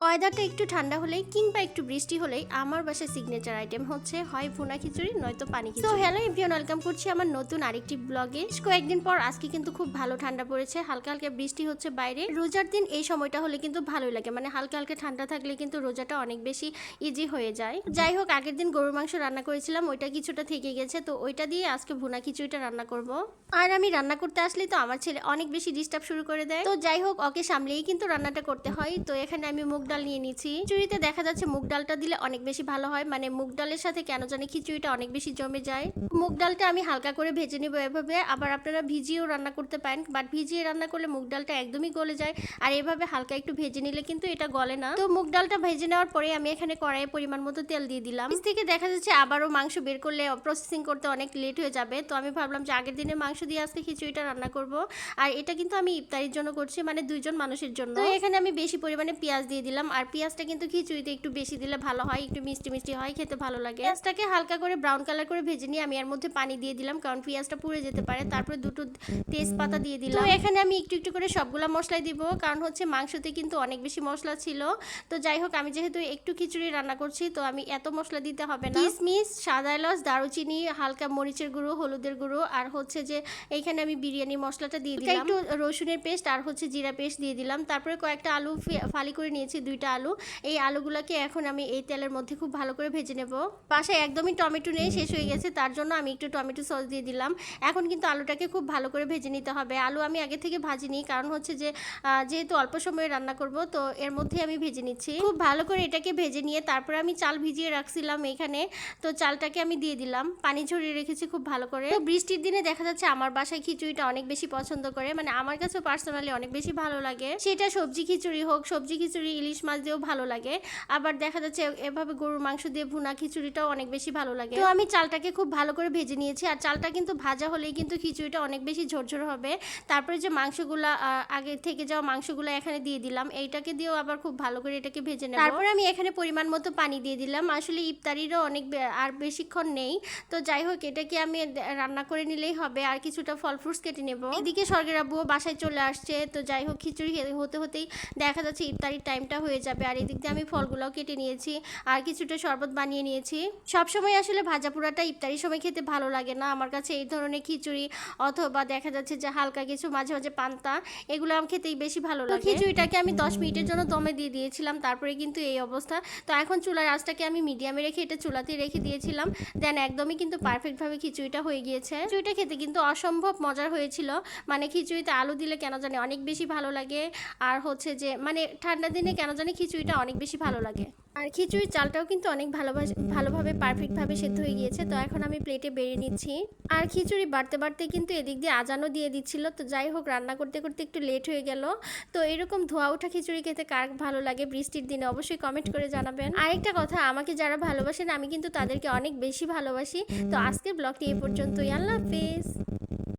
ওয়েদারটা একটু ঠান্ডা হলেই কিংবা একটু বৃষ্টি হলেই আমার বাসায় সিগনেচার আইটেম হচ্ছে হয় ভুনা খিচুড়ি নয়তো পানি খিচুড়ি। তো হ্যালো এভরিওয়ান, ওয়েলকাম করছি আমার নতুন আরেকটি ব্লগে। কয়েকদিন পর আজকে কিন্তু খুব ভালো ঠান্ডা পড়েছে, হালকা হালকা বৃষ্টি হচ্ছে বাইরে। রোজার দিন এই সময়টা হলে কিন্তু ভালোই লাগে, মানে হালকা হালকা ঠান্ডা থাকলে কিন্তু রোজাটা অনেক বেশি ইজি হয়ে যায়। যাই হোক, আগের দিন গরুর মাংস রান্না করেছিলাম, ওইটা কিছুটা থেকে গেছে, তো ওইটা দিয়ে আজকে ভুনা খিচুড়িটা রান্না করব। আর আমি রান্না করতে আসলেই তো আমার ছেলে অনেক বেশি ডিস্টার্ব শুরু করে দেয়। তো যাই হোক, ওকে সামলেই কিন্তু রান্নাটা করতে হয়। তো এখানে আমি মুগ ডাল নিয়ে নিচ্ছি। খিচুড়িতে দেখা যাচ্ছে মুগ ডালটা দিলে অনেক বেশি ভালো হয়, মানে মুগ ডালের সাথে কেন জানি খিচুড়িটা অনেক বেশি জমে যায়। মুগ ডালটা আমি হালকা করে ভেজে নিব এভাবে। আবার আপনারা ভিজিয়েও রান্না করতে পারেন, বাট ভিজিয়ে রান্না করলে মুগ ডালটা একদমই গলে যায়, আর এভাবে হালকা একটু ভেজে নিলে কিন্তু এটা গলে না। তো মুগ ডালটা ভেজে নেওয়ার পরে আমি এখানে কড়াইয়ে পরিমাণ মতো তেল দিয়ে দিলাম। থেকে দেখা যাচ্ছে আবারও মাংস বের করলে প্রসেসিং করতে অনেক লেট হয়ে যাবে, তো আমি ভাবলাম যে আগের দিনের মাংস দিয়ে আজকে খিচুড়িটা রান্না করব। আর এটা কিন্তু আমি ইফতারির জন্য করছি, মানে দুইজন মানুষের জন্য। তো এখানে আমি বেশি পরিমাণে পেঁয়াজ দিয়ে দিলাম, আর পেঁয়াজটা কিন্তু খিচুড়িতে একটু বেশি দিলে ভালো হয়, একটু মিষ্টি মিষ্টি হয়, খেতে ভালো লাগে। পেঁয়াজটাকে হালকা করে ব্রাউন কালার করে ভেজে নিয়ে আমি এর মধ্যে পানি দিয়ে দিলাম, কারণ পেঁয়াজটা পুড়ে যেতে পারে। তারপরে দুটো তেজপাতা দিয়ে দিলাম। তো এখানে আমি একটু একটু করে সবগুলা মশলাই দিব, কারণ হচ্ছে মাংসতে কিন্তু অনেক বেশি মশলা ছিল। তো যাই হোক, আমি যেহেতু একটু খিচুড়ি রান্না করছি, তো আমি এত মশলা দিতে হবে না। কিশমিশ, সাদা এলাচ, দারুচিনি, হালকা মরিচের গুঁড়ো, হলুদের গুঁড়ো, আর হচ্ছে যে এইখানে আমি বিরিয়ানি মশলাটা দিয়ে দিলাম, একটু রসুনের পেস্ট আর হচ্ছে জিরা পেস্ট দিয়ে দিলাম। তারপরে কয়েকটা আলু ফালি করে নিয়েছি, দুইটা আলু। এই আলুগুলোকে এখন আমি এই তেলের মধ্যে খুব ভালো করে ভেজে নেব। বাসায় একদমই টমেটো নেই, শেষ হয়ে গেছে, তার জন্য আমি একটু টমেটো সস দিয়ে দিলাম। এখন কিন্তু আলুটাকে খুব ভালো করে ভেজে নিতে হবে। আলু আমি আগে থেকে ভাজিনি, কারণ হচ্ছে যে যেহেতু অল্প সময়ে রান্না করব, তো এর মধ্যে আমি ভেজে নিচ্ছি। খুব ভালো করে এটাকে ভেজে নিয়ে তারপরে আমি চাল ভিজিয়ে রাখছিলাম এখানে, তো চালটাকে আমি দিয়ে দিলাম, পানি ঝরিয়ে রেখেছি খুব ভালো করে। তো বৃষ্টির দিনে দেখা যাচ্ছে আমার বাসায় খিচুড়িটা অনেক বেশি পছন্দ করে, মানে আমার কাছে পার্সোনালি অনেক বেশি ভালো লাগে। সেটা সবজি খিচুড়ি হোক, সবজি খিচুড়ি ইলিশ মাছ দিয়েও ভালো লাগে, আবার দেখা যাচ্ছে এভাবে গরুর মাংস দিয়ে ভুনা খিচুড়িটাও অনেক বেশি ভালো লাগে। তো আমি চালটাকে খুব ভালো করে ভেজে নিয়েছি, আর চালটা কিন্তু ভাজা হলেই কিন্তু খিচুড়িটা অনেক বেশি ঝরঝর হবে। তারপরে যে মাংসগুলা আগে থেকে যাওয়া মাংসগুলো এখানে দিয়ে দিলাম, এইটাকে দিয়েও আবার খুব ভালো করে এটাকে ভেজে নেব। তারপরে আমি এখানে পরিমাণ মতো পানি দিয়ে দিলাম। আসলে ইফতারিরও অনেক আর বেশিক্ষণ নেই, তো যাই হোক এটাকে আমি রান্না করে নিলেই হবে, আর কিছুটা ফল ফ্রুটস কেটে নেব। এদিকে স্বর্গের আব্বুও বাসায় চলে আসছে, তো যাই হোক খিচুড়ি হতে হতেই দেখা যাচ্ছে ইফতারির টাইমটা হয়ে যাবে। আর এদিক দিয়ে আমি ফলগুলোও কেটে নিয়েছি, আর কিছুটা শরবত বানিয়ে নিয়েছি। সবসময় আসলে ভাজা পোড়াটা ইফতারির সময় খেতে ভালো লাগে না আমার কাছে। এই ধরনের খিচুড়ি অথবা দেখা যাচ্ছে যে হালকা কিছু মাঝে মাঝে পান্তা, এগুলো আমার খেতেই বেশি ভালো লাগে। খিচুড়িটাকে আমি 10 মিনিটের জন্য দমে দিয়ে দিয়েছিলাম, তারপরে কিন্তু এই অবস্থা। তো এখন চুলার আঁচটাকে আমি মিডিয়ামে রেখে এটা চুলাতেই রেখে দিয়েছিলাম, দেন একদমই কিন্তু পারফেক্টভাবে খিচুড়িটা হয়ে গিয়েছে। খিচুড়িটা খেতে কিন্তু অসম্ভব মজার হয়েছিল, মানে খিচুড়িতে আলু দিলে কেন জানি অনেক বেশি ভালো লাগে, আর হচ্ছে যে মানে ঠান্ডা দিনে কেন জানি খিচুড়িটা অনেক বেশি ভালো লাগে। আর খিচুড়ির চালটাও কিন্তু অনেক ভালোভাবে পারফেক্টভাবে সেদ্ধ হয়ে গিয়েছে। তো এখন আমি প্লেটে বেড়ে নিচ্ছি, আর খিচুড়ি বাড়তে বাড়তে কিন্তু এদিক দিয়ে আজানও দিয়ে দিচ্ছিল। তো যাই হোক, রান্না করতে করতে একটু লেট হয়ে গেল। তো এরকম ধোয়া ওঠা খিচুড়ি খেতে কার ভালো লাগে বৃষ্টির দিনে অবশ্যই কমেন্ট করে জানাবেন। আরেকটা কথা, আমাকে যারা ভালোবাসেন আমি কিন্তু তাদেরকে অনেক বেশি ভালোবাসি। তো আজকের ব্লগটি এ পর্যন্তই। আল্লাহ হাফেজ।